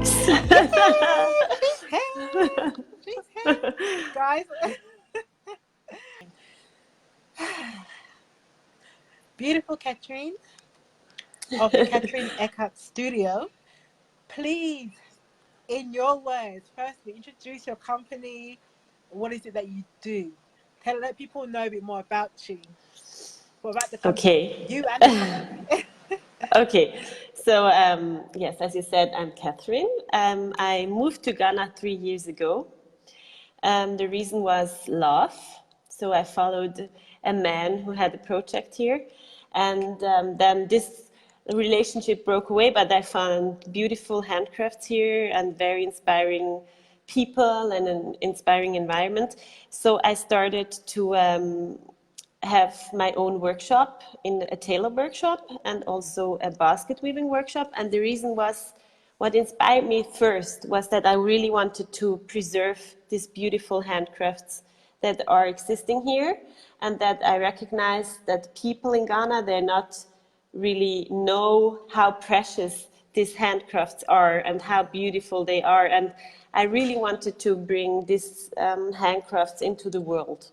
She's here, guys. Beautiful Kathrin of the Kathrin Eckhardt studio. Please, in your words, firstly, introduce your company. What is it that you do? Let people know a bit more about you. What about the company? Okay. You and the company. Okay. So, yes, as you said, I'm Kathrin. I moved to Ghana 3 years ago. The reason was love. So I followed a man who had a project here. And then this relationship broke away, but I found beautiful handcrafts here and very inspiring people and an inspiring environment. So I started to have my own workshop, in a tailor workshop, and also a basket weaving workshop. And the reason was, what inspired me first was that I really wanted to preserve these beautiful handcrafts that are existing here, and that I recognize that people in Ghana, they're not really know how precious these handcrafts are and how beautiful they are. And I really wanted to bring these handcrafts into the world.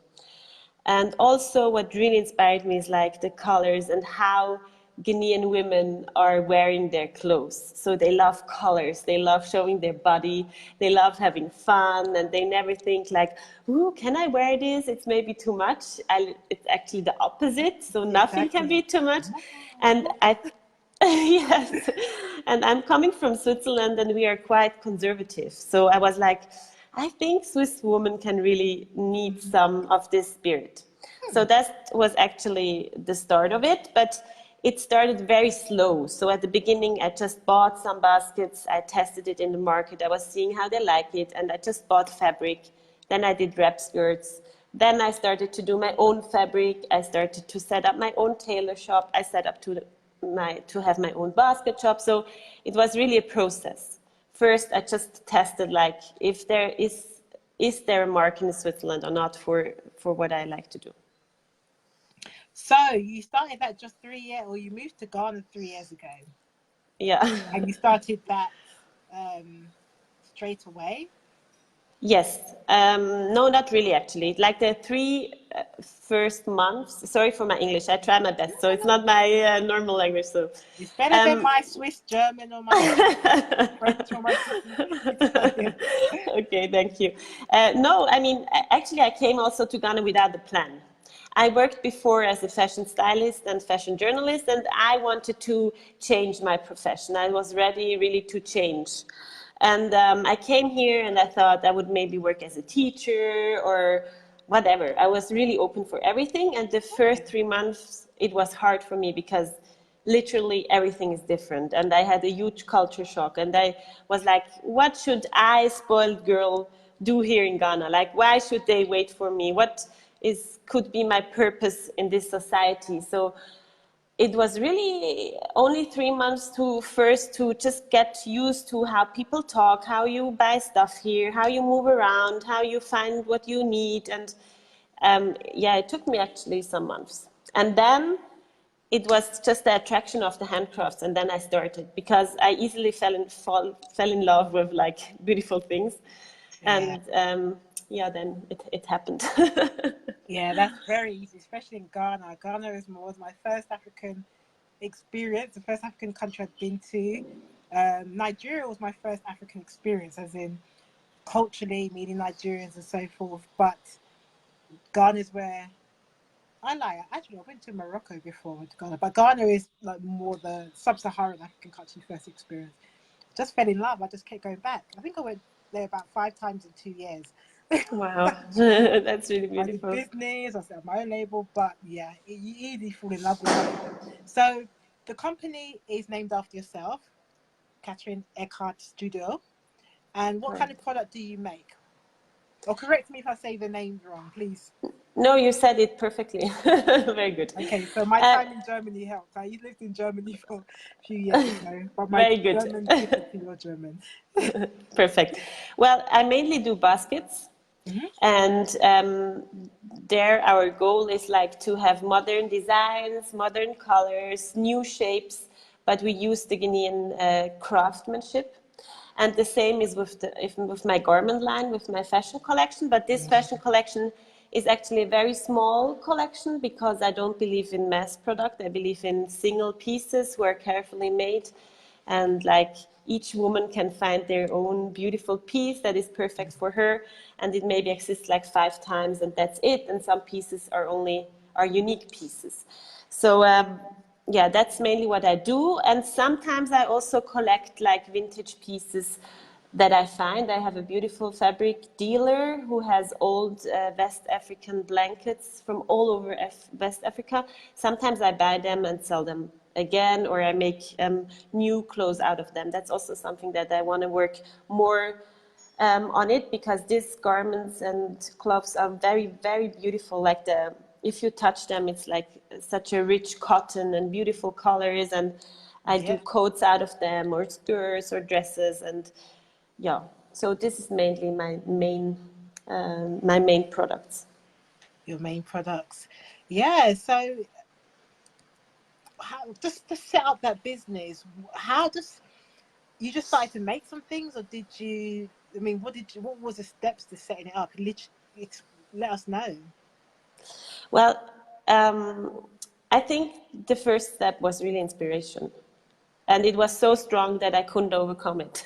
And also what really inspired me is like the colors and how Ghanaian women are wearing their clothes. So they love colors, they love showing their body, they love having fun, and they never think like, ooh, can I wear this? It's maybe too much. It's actually the opposite, so nothing can be too much. And yes, and I'm coming from Switzerland, and we are quite conservative. So I was like, I think Swiss women can really need some of this spirit. So that was actually the start of it, but it started very slow. So at the beginning, I just bought some baskets. I tested it in the market. I was seeing how they like it, and I just bought fabric. Then I did wrap skirts. Then I started to do my own fabric. I started to set up my own tailor shop. I set up to have my own basket shop. So it was really a process. First, I just tested like if there is there a market in Switzerland or not for what I like to do. So you started that just 3 years, or you moved to Ghana 3 years ago? Yeah. And you started that straight away? Yes. No, not really, actually. Like the 3 first months. Sorry for my English. I try my best. So it's not my normal language. So it's better than my Swiss German or my French or my Italian. Okay, thank you. No, I mean, actually, I came also to Ghana without a plan. I worked before as a fashion stylist and fashion journalist, and I wanted to change my profession. I was ready really to change. And I came here and I thought I would maybe work as a teacher or whatever. I was really open for everything. And the first 3 months, it was hard for me because literally everything is different. And I had a huge culture shock. And I was like, what should I, spoiled girl, do here in Ghana? Like, why should they wait for me? What could be my purpose in this society? So it was really only 3 months to just get used to how people talk, how you buy stuff here, how you move around, how you find what you need. And yeah, it took me actually some months. And then it was just the attraction of the handcrafts. And then I started because I easily fell in love with like beautiful things. Yeah. And yeah, then it happened. Yeah, that's very easy, especially in Ghana. Ghana was my first African experience, the first African country I'd been to. Nigeria was my first African experience, as in culturally meeting Nigerians and so forth. But Ghana is where actually, I went to Morocco before I went to Ghana, but Ghana is like more the sub-Saharan African country first experience. Just fell in love. I just kept going back. I think I went there about 5 times in 2 years. Wow, that's really beautiful. I did business, I set up my own label, but yeah, you easily fall in love with it. So the company is named after yourself, Kathrin Eckhardt Studio. And what kind of product do you make? Or correct me if I say the name wrong, please. No, you said it perfectly. Very good. Okay, so my time in Germany helped. I lived in Germany for a few years ago, but my Very good. German typically your German. Perfect. Well, I mainly do baskets. Mm-hmm. And there our goal is like to have modern designs, modern colors, new shapes, but we use the Ghanaian craftsmanship. And the same is with my garment line, with my fashion collection. But this fashion collection is actually a very small collection because I don't believe in mass product. I believe in single pieces who are carefully made, and like each woman can find their own beautiful piece that is perfect for her, and it maybe exists like 5 times and that's it. And some pieces are unique pieces. So yeah, that's mainly what I do. And sometimes I also collect like vintage pieces that I find. I have a beautiful fabric dealer who has old West African blankets from all over West Africa. Sometimes I buy them and sell them again, or I make new clothes out of them. That's also something that I want to work more on it, because these garments and cloths are very, very beautiful. Like if you touch them, it's like such a rich cotton and beautiful colors. And I do coats out of them, or skirts or dresses, and yeah. So this is mainly my main products. Your main products, yeah. So, how just to set up that business? How does you just started to make some things, or did you? I mean, what was the steps to setting it up? Literally, let us know. Well, I think the first step was really inspiration. And it was so strong that I couldn't overcome it.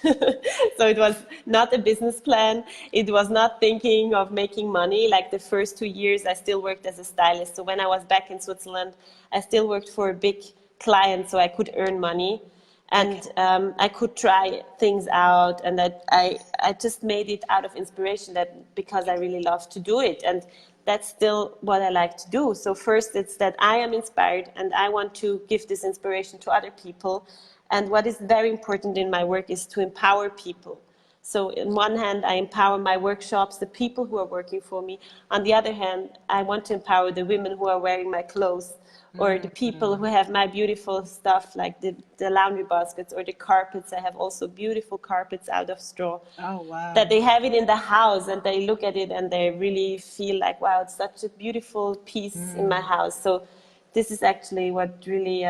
So it was not a business plan. It was not thinking of making money. Like the first 2 years, I still worked as a stylist. So when I was back in Switzerland, I still worked for a big client, so I could earn money. And I could try things out. And I just made it out of inspiration, that because I really love to do it. And that's still what I like to do. So first, it's that I am inspired and I want to give this inspiration to other people. And what is very important in my work is to empower people. So on one hand, I empower my workshops, the people who are working for me. On the other hand, I want to empower the women who are wearing my clothes, or the people who have my beautiful stuff, like the laundry baskets or the carpets. I have also beautiful carpets out of straw. Oh, wow. That they have it in the house and they look at it and they really feel like, wow, it's such a beautiful piece in my house. So this is actually what really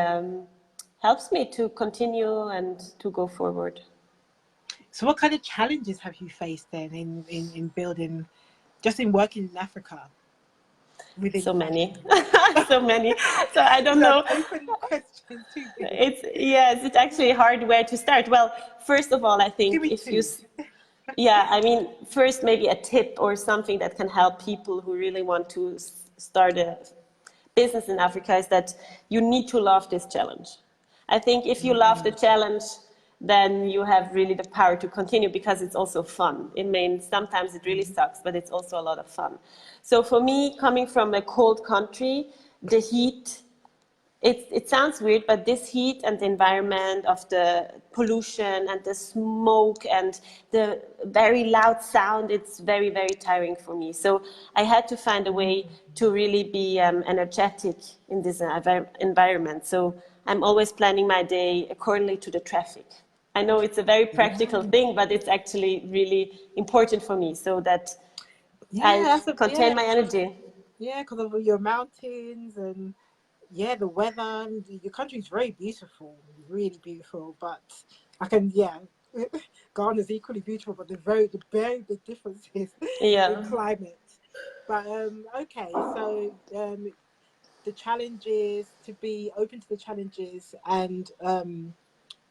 helps me to continue and to go forward. So what kind of challenges have you faced then in building, just in working in Africa? So many. So many. So I don't know. Open question too. It's actually hard where to start. Well, first of all, I think I mean, first maybe a tip or something that can help people who really want to start a business in Africa is that you need to love this challenge. I think if you love the challenge, then you have really the power to continue, because it's also fun. It means sometimes it really sucks, but it's also a lot of fun. So for me, coming from a cold country, the heat, it sounds weird, but this heat and the environment of the pollution and the smoke and the very loud sound, it's very, very tiring for me. So I had to find a way to really be energetic in this environment. So I'm always planning my day accordingly to the traffic. I know it's a very practical thing, but it's actually really important for me, so that I contain my energy. Yeah, because of your mountains and the weather. Your country is very beautiful, really beautiful. But I can, Ghana is equally beautiful, but the very big differences in climate. But okay, so the challenges, to be open to the challenges, and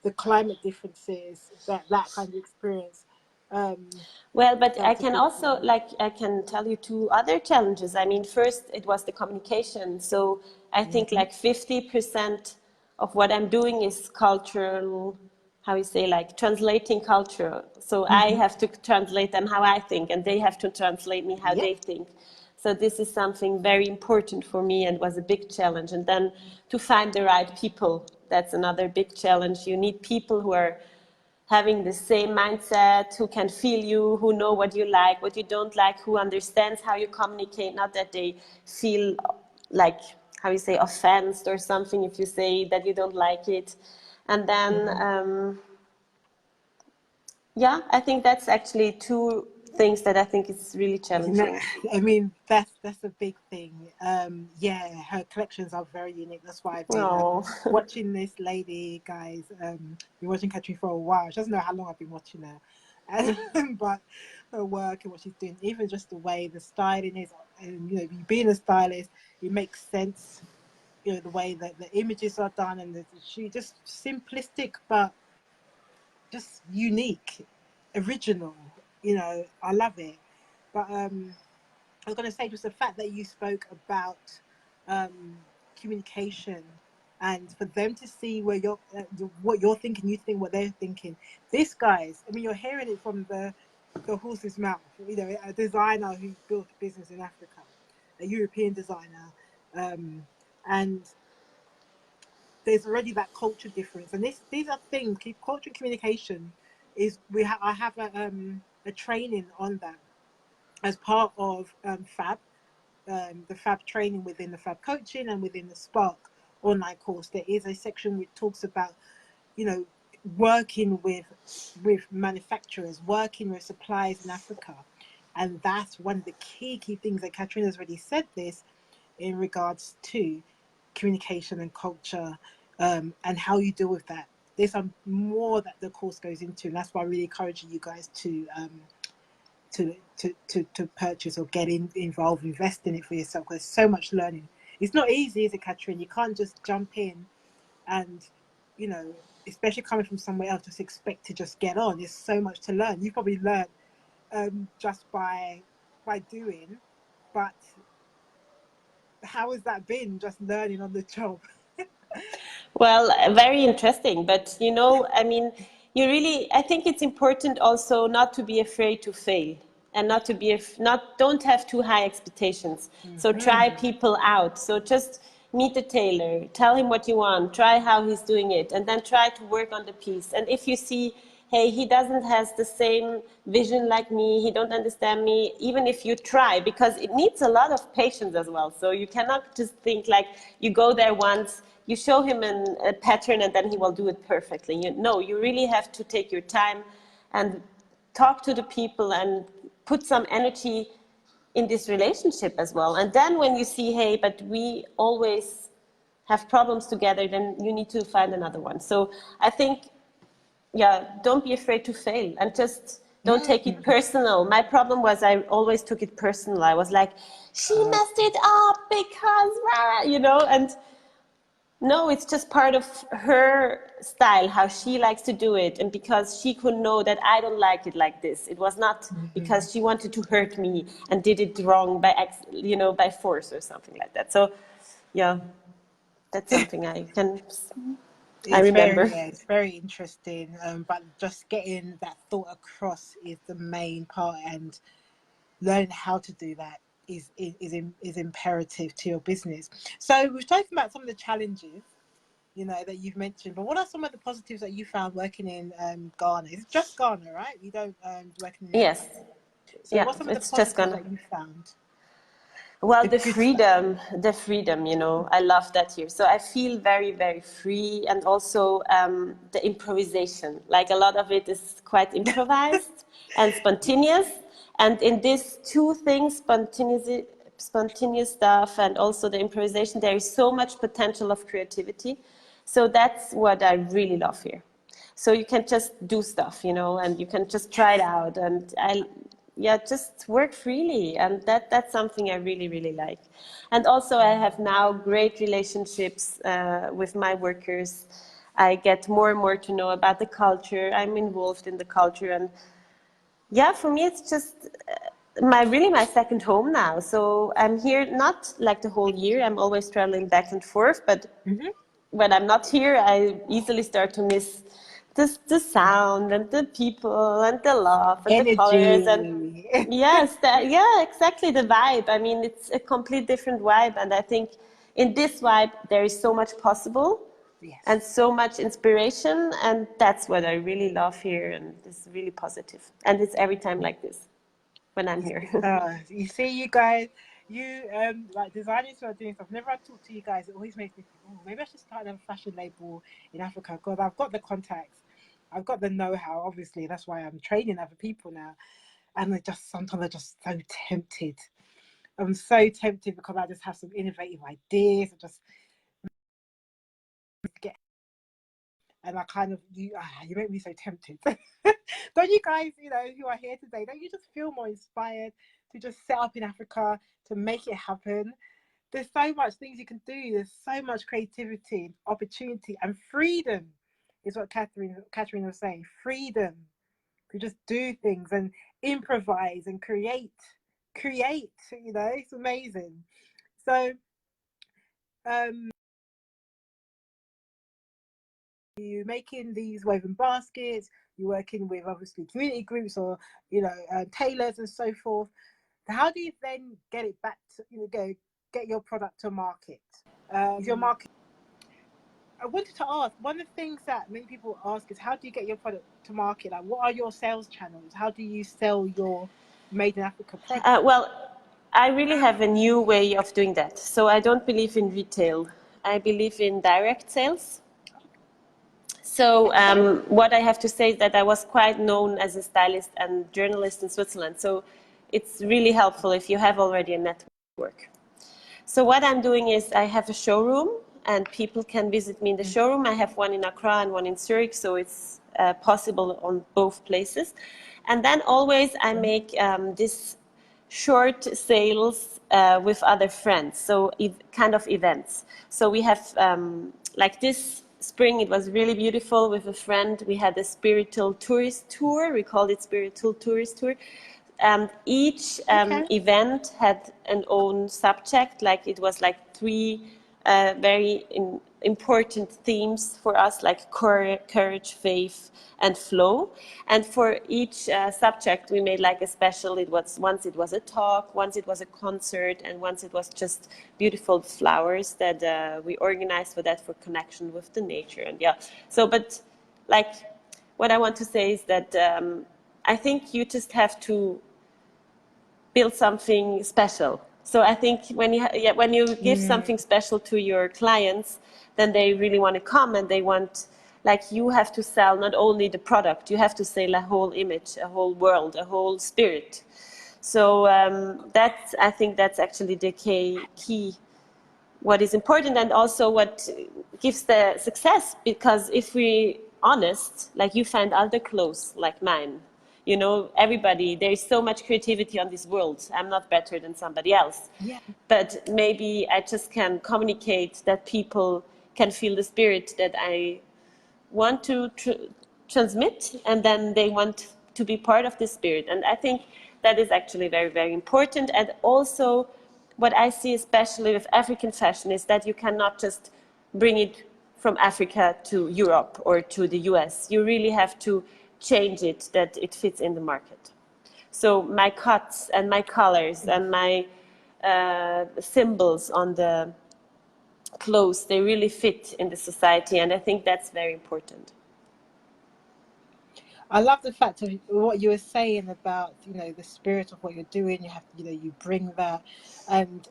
the climate differences, that kind of experience. Well, but I can also, I can tell you 2 other challenges. I mean, first, it was the communication. So I think like 50% of what I'm doing is cultural, how you say, like translating culture. So I have to translate them how I think, and they have to translate me how they think. So this is something very important for me and was a big challenge. And then to find the right people, that's another big challenge. You need people who are having the same mindset, who can feel you, who know what you like, what you don't like, who understands how you communicate, not that they feel like, how you say, offended or something if you say that you don't like it. And then, I think that's actually 2 things that I think is really challenging. I mean, that's a big thing. Yeah, her collections are very unique. That's why I've been Oh, watching this lady, guys. Been watching Kathrin for a while. She doesn't know how long I've been watching her, but her work and what she's doing, even just the way the styling is, and you know, being a stylist, it makes sense. You know, the way that the images are done, and she just simplistic, but just unique, original. You know, I love it. But I was going to say just the fact that you spoke about communication, and for them to see where you're, what you're thinking, you think what they're thinking. This, guys, I mean, you're hearing it from the horse's mouth. You know, a designer who built a business in Africa, a European designer, and there's already that culture difference. And these are things. Culture and communication is I have a training on that as part of Fab. The Fab training within the Fab coaching and within the Spark online course, there is a section which talks about, you know, working with manufacturers, working with suppliers in Africa, and that's one of the key things that Kathrin has already said this in regards to communication and culture, and how you deal with that. There's some more that the course goes into, and that's why I really encourage you guys to purchase or get involved, invest in it for yourself, because there's so much learning. It's not easy, is it, Kathrin? You can't just jump in and, you know, especially coming from somewhere else, just expect to just get on. There's so much to learn. You probably learned just by doing, but how has that been, just learning on the job? well, very interesting. But you know, I mean, I think it's important also not to be afraid to fail, and not to be, don't have too high expectations. So try people out. So just meet the tailor, tell him what you want, try how he's doing it, and then try to work on the piece. And if you see, hey, he doesn't has the same vision like me, he don't understand me, even if you try, because it needs a lot of patience as well. So you cannot just think like you go there once, you show him a pattern and then he will do it perfectly. No, you really have to take your time and talk to the people and put some energy in this relationship as well. And then when you see, hey, but we always have problems together, then you need to find another one. So I think, yeah, don't be afraid to fail, and just don't take it personal. My problem was I always took it personal. I was like, she messed it up because, you know, and no, it's just part of her style, how she likes to do it. And because she could know that I don't like it like this. It was not because she wanted to hurt me and did it wrong by, by force or something like that. So, yeah, that's something I remember. It's very interesting. But just getting that thought across is the main part, and learning how to do that is imperative to your business. So we've talked about some of the challenges, you know, that you've mentioned, but what are some of the positives that you found working in Ghana? It's just Ghana, right? You don't working in any Yes. other. So Yeah, what's some of the it's just positives gonna. that you found? Well, The good stuff. the freedom, you know, I love that here. So I feel very, very free, and also the improvisation. Like a lot of it is quite improvised and spontaneous. And in these two things, spontaneous stuff and also the improvisation, there is so much potential of creativity. So that's what I really love here. So you can just do stuff, you know, and you can just try it out. And just work freely, and that's something I really, really like. And also I have now great relationships with my workers. I get more and more to know about the culture. I'm involved in the culture, and yeah, for me it's just my second home now. So I'm here not like the whole year. I'm always traveling back and forth, but when I'm not here, I easily start to miss the sound and the people and the love and the colors and Energy. yes, yeah, exactly, the vibe. I mean, it's a complete different vibe, and I think in this vibe there is so much possible and Yes. so much inspiration, and that's what I really love here, and it's really positive. And it's every time like this when I'm here. You see, you guys, like designers who are doing stuff. Whenever I talk to you guys, it always makes me think, oh, maybe I should start a fashion label in Africa, because I've got the contacts, I've got the know-how. Obviously, that's why I'm training other people now. and sometimes I'm just so tempted. I'm so tempted because I just have some innovative ideas. I just get, and I kind of you make me so tempted. Don't you guys, who are here today, don't you just feel more inspired to just set up in Africa, to make it happen? There's so much things you can do. There's so much creativity, opportunity, and freedom is what Kathrin was saying. Freedom to just do things and improvise and create. It's amazing. So you're making these woven baskets, you're working with obviously community groups or tailors and so forth. How do you then get it back to get your product to market? Your market. I wanted to ask, one of the things that many people ask is, how do you get your product to market? Like, what are your sales channels? How do you sell your Made in Africa product? Well, I really have a new way of doing that. So I don't believe in retail. I believe in direct sales. So what I have to say is that I was quite known as a stylist and journalist in Switzerland. So it's really helpful if you have already a network. So what I'm doing is I have a showroom and people can visit me in the showroom. I have one in Accra and one in Zurich, so it's possible on both places. And then always I make this short sales with other friends, so kind of events. So we have, like this spring, it was really beautiful with a friend. We had a spiritual tourist tour. We called it spiritual tourist tour. Each event had an own subject, like it was like 3 very important themes for us, like courage, faith, and flow. And for each subject, we made like a special. Once it was a talk, once it was a concert, and once it was just beautiful flowers that we organized for that, for connection with the nature. And yeah, so but like what I want to say is that I think you just have to build something special. So I think when you give something special to your clients, then they really want to come, and they want, like, you have to sell not only the product, you have to sell a whole image, a whole world, a whole spirit. So I think that's actually the key, what is important, and also what gives the success. Because if we're honest, like, you find other clothes like mine. Everybody, there is so much creativity on this world. I'm not better than somebody else. Yeah. But maybe I just can communicate that people can feel the spirit that I want to transmit, and then they want to be part of the spirit. And I think that is actually very, very important. And also, what I see especially with African fashion is that you cannot just bring it from Africa to Europe or to the US. You really have to change it that it fits in the market. So my cuts and my colors and my symbols on the clothes, they really fit in the society, and I think that's very important. I love the fact of what you were saying about the spirit of what you're doing. You have you bring that, and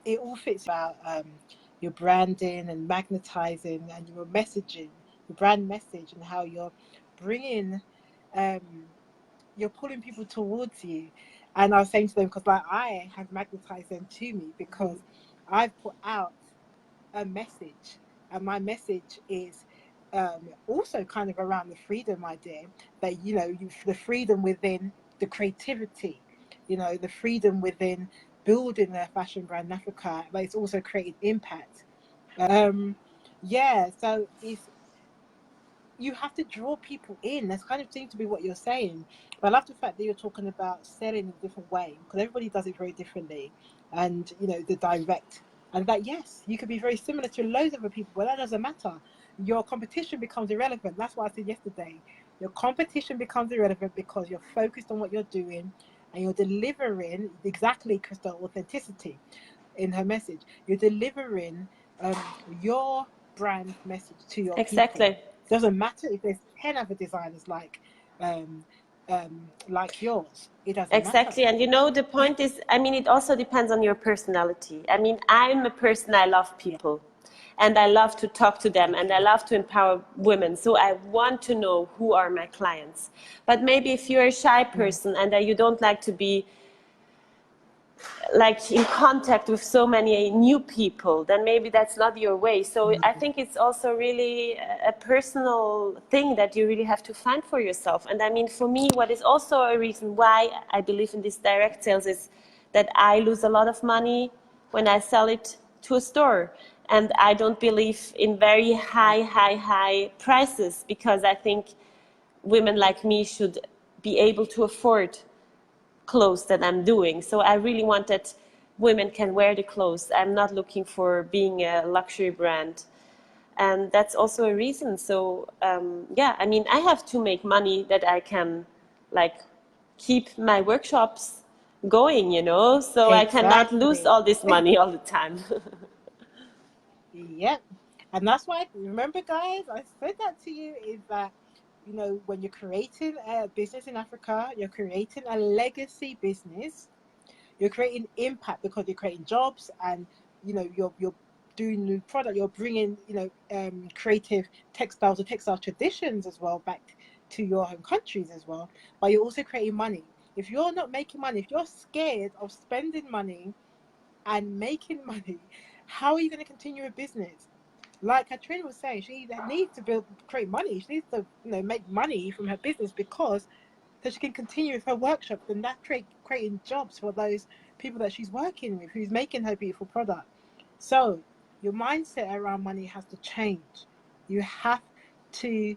it all fits about your branding and magnetizing and your messaging, your brand message, and how you're bringing you're pulling people towards you. And I was saying to them, because like I have magnetized them to me, because I've put out a message, and my message is also kind of around the freedom idea, that the freedom within the creativity, the freedom within building a fashion brand in Africa, but it's also created impact. So you have to draw people in. That's kind of seems to be what you're saying. But I love the fact that you're talking about selling in a different way, because everybody does it very differently. And the direct, and that, yes, you could be very similar to loads of other people, but that doesn't matter. Your competition becomes irrelevant. That's what I said yesterday. Your competition becomes irrelevant because you're focused on what you're doing, and you're delivering exactly Crystal authenticity in her message. You're delivering your brand message to your Exactly. people. It doesn't matter if there's 10 other designers like yours. It doesn't exactly matter. And the point is, I mean, it also depends on your personality. I mean, I'm a person, I love people. and I love to talk to them, and I love to empower women. So I want to know who are my clients. But maybe if you're a shy person and you don't like to be like in contact with so many new people, then maybe that's not your way. So I think it's also really a personal thing that you really have to find for yourself. And I mean, for me, what is also a reason why I believe in this direct sales is that I lose a lot of money when I sell it to a store. And I don't believe in very high prices, because I think women like me should be able to afford clothes that I'm doing. So I really want that women can wear the clothes. I'm not looking for being a luxury brand. And that's also a reason. So yeah, I mean, I have to make money that I can like keep my workshops going, you know, so I cannot lose Exactly. all this money all the time. Yep. And that's why, remember, guys, I said that to you, is that, you know, when you're creating a business in Africa, you're creating a legacy business, you're creating impact because you're creating jobs, and, you know, you're doing new product, you're bringing, you know, creative textiles or textile traditions as well back to your home countries as well. But you're also creating money. If you're not making money, if you're scared of spending money and making money, how are you going to continue a business? Like Kathrin was saying, she needs to create money. She needs to, you know, make money from her business, because so she can continue with her workshops, and that creating jobs for those people that she's working with, who's making her beautiful product. So your mindset around money has to change. You have to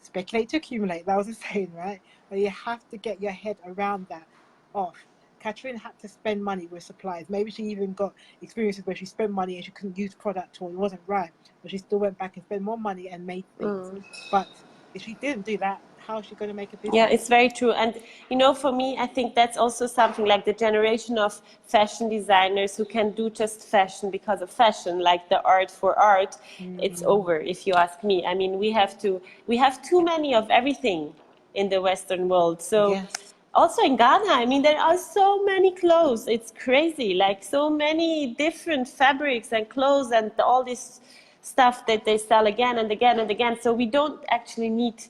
speculate to accumulate. That was a saying, right? But you have to get your head around that off. Kathrin had to spend money with suppliers. Maybe she even got experiences where she spent money and she couldn't use product, or it wasn't right, but she still went back and spent more money and made things. But if she didn't do that, how is she going to make a Yeah, business? it's very true. And, you know, for me, I think that's also something like the generation of fashion designers who can do just fashion because of fashion, like the art for art, it's over, if you ask me. I mean, we have too many of everything in the Western world. So Yes. also in Ghana, I mean, there are so many clothes. It's crazy, like so many different fabrics and clothes and all this stuff that they sell again and again and again. So we don't actually need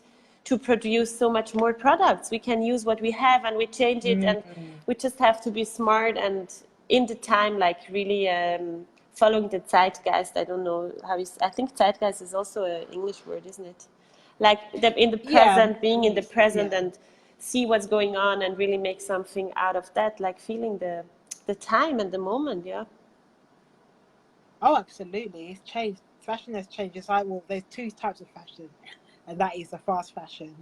to produce so much more products. We can use what we have and we change it, and we just have to be smart and in the time, like really following the zeitgeist. I don't know how I think zeitgeist is also an English word, isn't it? Like in the Yeah. present, being in the present, Yeah. and see what's going on and really make something out of that, like feeling the time and the moment. Yeah. Oh, absolutely. It's changed. Fashion has changed. It's like, well, there's two types of fashion, and that is the fast fashion,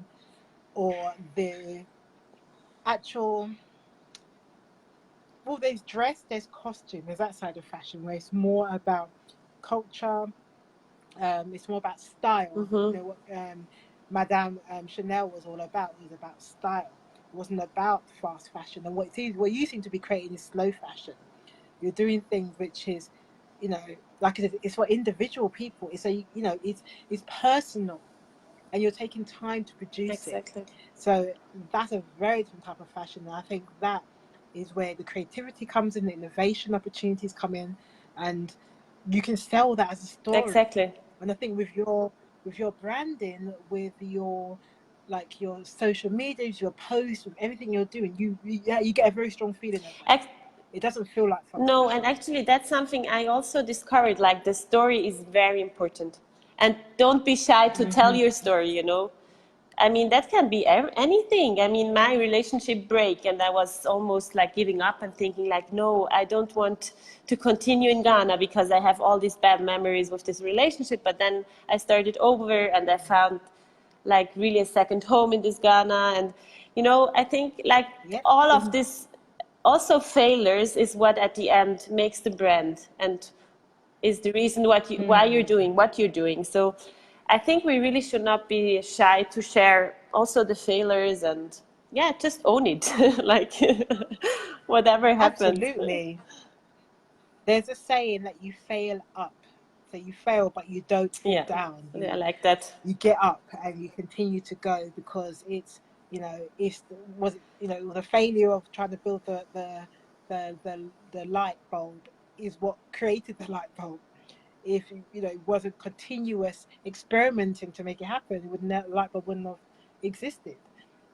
or the actual, well, there's dress, there's costume, there's that side of fashion where it's more about culture, it's more about style. You know what Madame Chanel was all about, was about style. It wasn't about fast fashion. And what you seem to be creating is slow fashion. You're doing things which is, you know, like I said, it's for individual people. It's you know, it's personal, and you're taking time to produce it. Exactly. So that's a very different type of fashion. And I think that is where the creativity comes in, the innovation opportunities come in, and you can sell that as a story. Exactly. And I think with your branding, with your like your social medias, your posts, with everything you're doing, you get a very strong feeling about it. It doesn't feel like fast No, fashion. and actually that's something I also discovered, like the story is very important. And don't be shy to tell your story, you know. I mean, that can be anything. I mean, my relationship break, and I was almost like giving up and thinking like, no, I don't want to continue in Ghana because I have all these bad memories with this relationship. But then I started over and I found like really a second home in this Ghana. And, you know, I think like Yep. all of this also failures is what at the end makes the brand and is the reason why you're doing what you're doing. So I think we really should not be shy to share also the failures, and yeah, just own it. Like whatever happens. Absolutely. There's a saying that you fail up. So you fail, but you don't fall Yeah, down. I like that. You get up and you continue to go, because it's, you know, you know, the failure of trying to build the light bulb is what created the light bulb. if it wasn't continuous experimenting to make it happen, it would light bulb wouldn't have existed.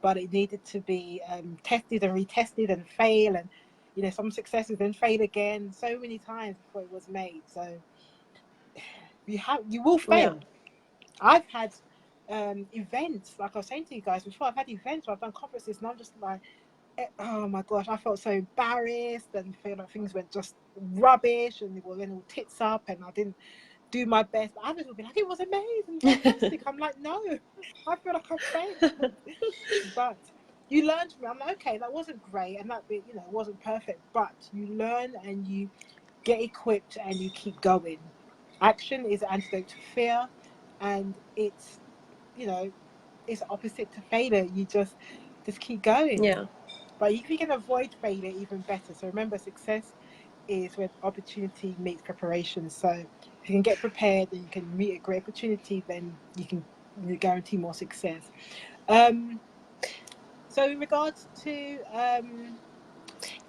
But it needed to be tested and retested and fail, and some successes then fail again so many times before it was made. So you will fail. I've had events, like I was saying to you guys before, I've had events where I've done conferences and I'm just like, oh my gosh, I felt so embarrassed and feel like things went just rubbish and they were all tits up and I didn't do my best. Others will be like, it was amazing, fantastic. I'm like, no, I feel like I failed. But you learn from it. I'm like, okay, that wasn't great and that bit, wasn't perfect, but you learn and you get equipped and you keep going. Action is an antidote to fear, and it's it's opposite to failure. You just keep going. Yeah. But if you can avoid failure, even better. So remember, success is when opportunity meets preparation. So if you can get prepared and you can meet a great opportunity, then you can guarantee more success. So in regards to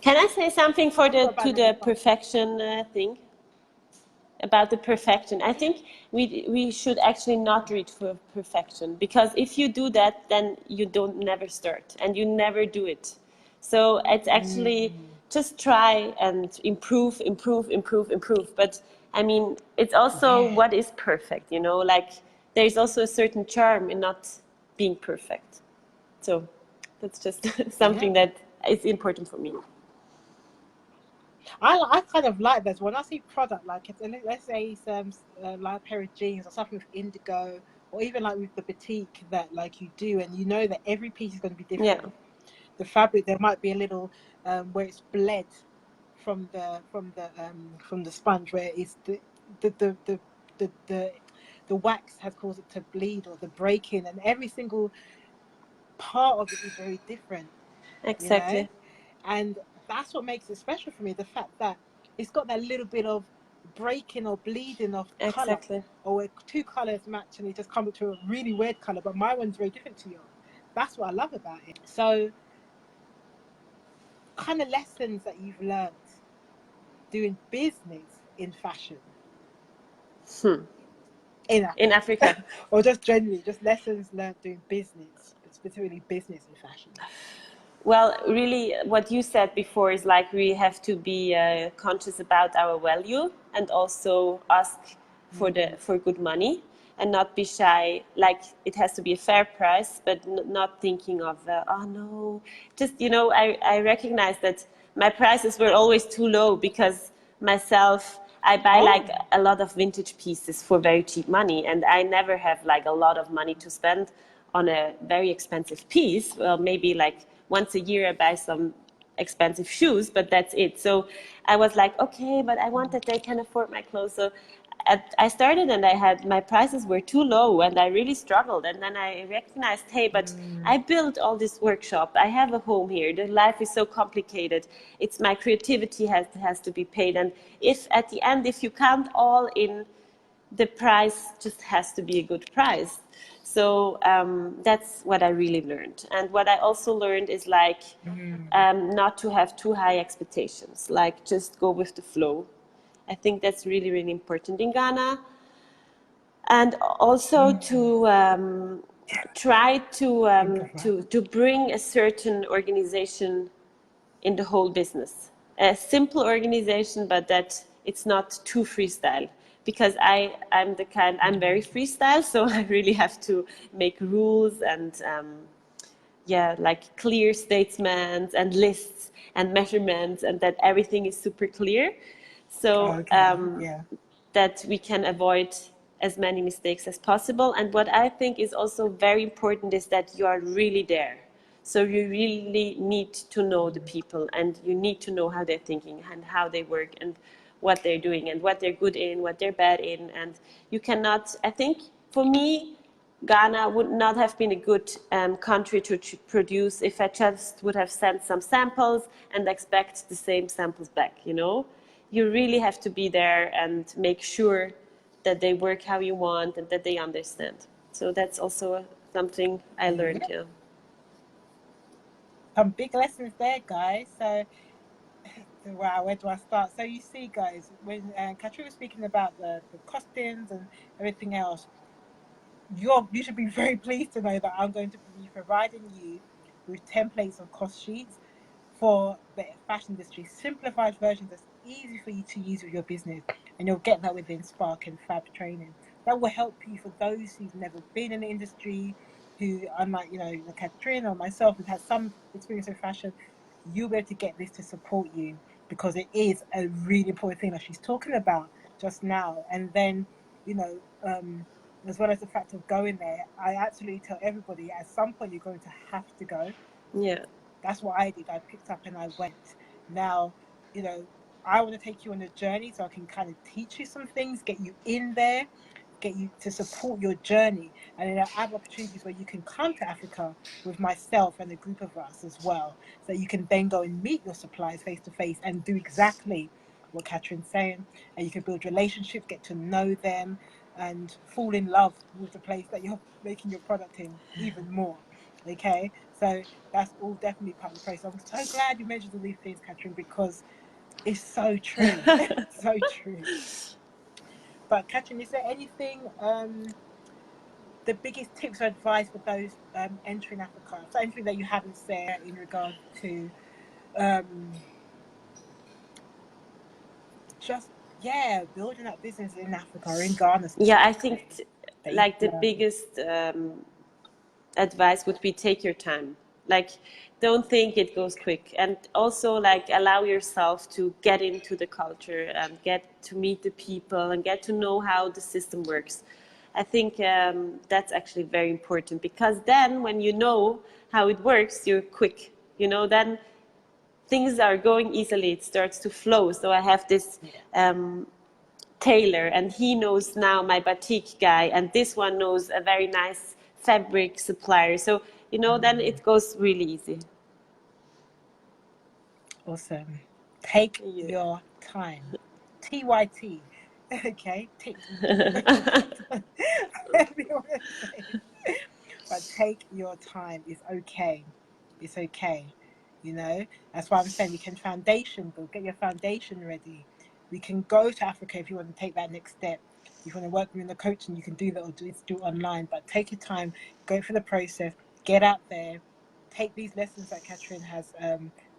can I say something to the perfection thing? About the perfection, I think we should actually not reach for perfection, because if you do that, then you don't never start and you never do it. So it's actually just try and improve. But I mean, it's also what is perfect, like there's also a certain charm in not being perfect. So that's just something that is important for me. I kind of like this. When I see product, like let's say some like a pair of jeans or something with indigo, or even like with the batik that like you do, and that every piece is going to be different. Yeah. The fabric, there might be a little where it's bled from the sponge, where it's the wax has caused it to bleed or the break-in, and every single part of it is very different. Exactly. And that's what makes it special for me, the fact that it's got that little bit of breaking or bleeding of color, or where two colors match and it just comes to a really weird color, but my one's very different to yours. That's what I love about it. So kind of lessons that you've learned doing business in fashion in Africa or just generally, just lessons learned doing business, specifically business in fashion. Well, really, what you said before is like we have to be conscious about our value and also ask for good money and not be shy. Like it has to be a fair price, but not thinking of oh no, just I recognize that my prices were always too low because myself. I buy like a lot of vintage pieces for very cheap money, and I never have like a lot of money to spend on a very expensive piece. Well, maybe like once a year I buy some expensive shoes, but that's it. So I was like, okay, but I want that they can afford my clothes. So I started and my prices were too low and I really struggled. And then I recognized, hey, but I built all this workshop. I have a home here. The life is so complicated. It's my creativity has to be paid. And if at the end, if you count all in, the price just has to be a good price. So that's what I really learned. And what I also learned is like not to have too high expectations, like just go with the flow. I think that's really, really important in Ghana. And also to try to bring a certain organization in the whole business. A simple organization, but that it's not too freestyle. Because I'm very freestyle, so I really have to make rules and like clear statements and lists and measurements, and that everything is super clear, so that we can avoid as many mistakes as possible. And what I think is also very important is that you are really there. So you really need to know the people, and you need to know how they're thinking and how they work and what they're doing and what they're good in, what they're bad in. And you cannot, I think for me, Ghana would not have been a good country to produce if I just would have sent some samples and expect the same samples back, You really have to be there and make sure that they work how you want and that they understand. So that's also something I learned, Some big lessons there, guys. So Wow, where do I start? So you see, guys, when Katrina was speaking about the costings and everything else, you should be very pleased to know that I'm going to be providing you with templates of cost sheets for the fashion industry, simplified versions that's easy for you to use with your business, and you'll get that within Spark and Fab training. That will help you for those who've never been in the industry, who unlike Katrina or myself, who've had some experience in fashion. You'll be able to get this to support you because it is a really important thing that she's talking about just now. And then, you know, as well as the fact of going there, I absolutely tell everybody at some point you're going to have to go. Yeah. That's what I did. I picked up and I went. Now, I want to take you on a journey so I can kind of teach you some things, get you in there, get you to support your journey. And then I have opportunities where you can come to Africa with myself and a group of us as well. So you can then go and meet your suppliers face to face and do exactly what Kathrin's saying. And you can build relationships, get to know them, and fall in love with the place that you're making your product in even more. Okay, so that's all definitely part of the process. I'm so glad you mentioned all these things, Kathrin, because it's so true. So true. But Kathrin, is there anything, the biggest tips or advice for those entering Africa? So anything that you haven't said in regard to just building that business in Africa or in Ghana? Yeah, I think like the learned? biggest advice would be take your time. Like, don't think it goes quick, and also like allow yourself to get into the culture and get to meet the people and get to know how the system works. I think that's actually very important, because then when you know how it works, you're quick. Then things are going easily. It starts to flow. So I have this tailor, and he knows now my batik guy, and this one knows a very nice fabric supplier. So then it goes really easy. Awesome. Take your time. TYT. Okay. Take. But take your time. It's okay. It's okay. That's why I'm saying you can foundation build. Get your foundation ready. We can go to Africa if you want to take that next step. If you want to work with the coaching, you can do that or do it online. But take your time. Go through the process. Get out there. Take these lessons that Kathrin has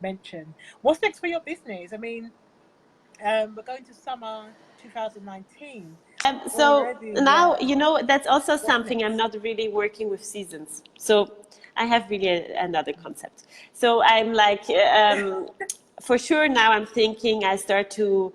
mentioned. What's next for your business? I mean, we're going to summer 2019. So Already, now, yeah. that's also something. I'm not really working with seasons. So I have really another concept. So I'm like, for sure now I'm thinking, I start to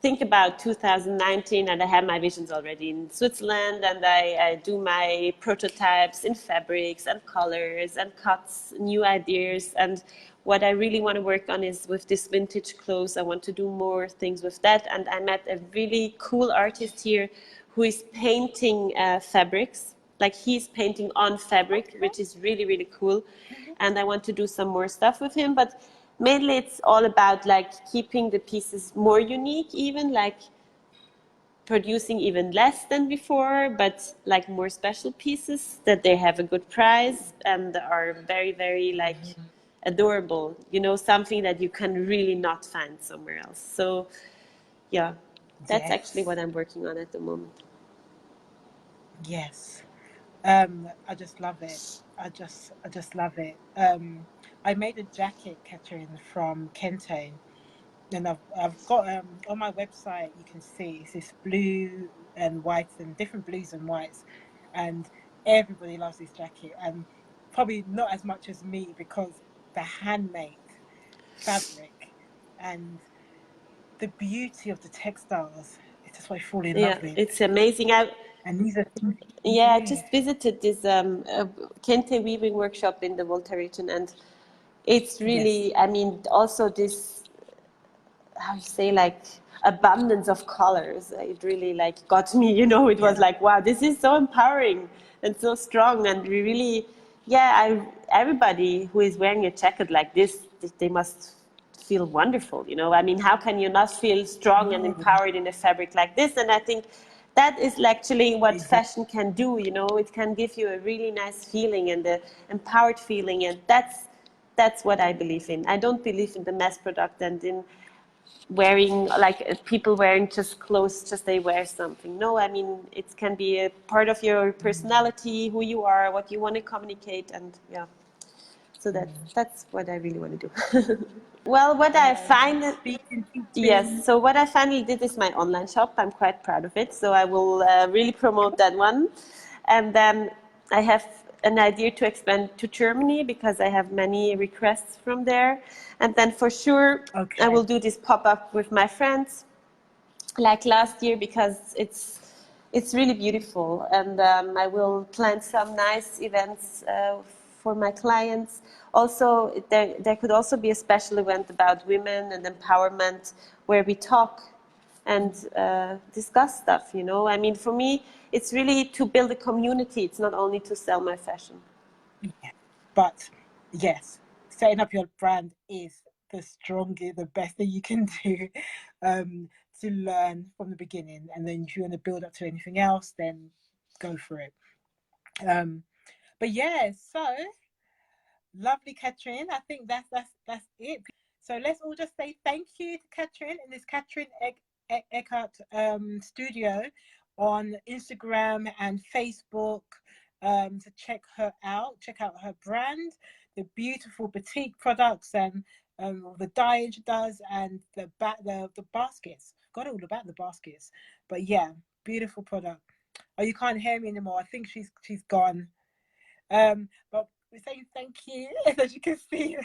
think about 2019, and I have my visions already in Switzerland, and I do my prototypes in fabrics and colors and cuts, new ideas. And what I really want to work on is with this vintage clothes. I want to do more things with that. And I met a really cool artist here who is painting fabrics. Like, he's painting on fabric, which is really, really cool. And I want to do some more stuff with him. But mainly it's all about like keeping the pieces more unique, even like producing even less than before, but like more special pieces that they have a good price and are very, very like adorable, something that you can really not find somewhere else. So yeah, that's actually what I'm working on at the moment. Yes. I just love it. I just love it. I made a jacket, Kathrin, from kente, and I've got on my website. You can see it's this blue and white and different blues and whites, and everybody loves this jacket, and probably not as much as me, because the handmade fabric and the beauty of the textiles. It's just what I fall in love with. It's amazing. And these are things. I just visited this kente weaving workshop in the Volta region, and it's really, I mean, also this, how you say, like abundance of colors. It really like got me, it was like, wow, this is so empowering and so strong. And we really, everybody who is wearing a jacket like this, they must feel wonderful, I mean, how can you not feel strong and empowered in a fabric like this? And I think that is actually what fashion can do, it can give you a really nice feeling and an empowered feeling. And that's what I believe in. I don't believe in the mass product and in wearing like people wearing just clothes, just they wear something. No, I mean it can be a part of your personality, who you are, what you want to communicate, and yeah. So that's what I really want to do. Well, what I find, Speaking, teaching. yes. So what I finally did is my online shop. I'm quite proud of it. So I will really promote that one, and then I have an idea to expand to Germany because I have many requests from there, and then for sure I Okay. will do this pop up with my friends, like last year, because it's really beautiful, and I will plan some nice events for my clients. Also, there could also be a special event about women and empowerment where we talk and discuss stuff, you know. I mean, for me, it's really to build a community. It's not only to sell my fashion. Yeah. But yes, setting up your brand is the best thing you can do, to learn from the beginning. And then if you want to build up to anything else, then go for it. But yeah, so lovely, Kathrin. I think that's it. So let's all just say thank you to Kathrin in this Kathrin Eckhardt studio on Instagram and Facebook, to check her out. Check out her brand, the beautiful batik products, and the dyeing she does, and the baskets. Got all about the baskets. But yeah, beautiful product. Oh, you can't hear me anymore. I think she's gone. But we're saying thank you, as you can see.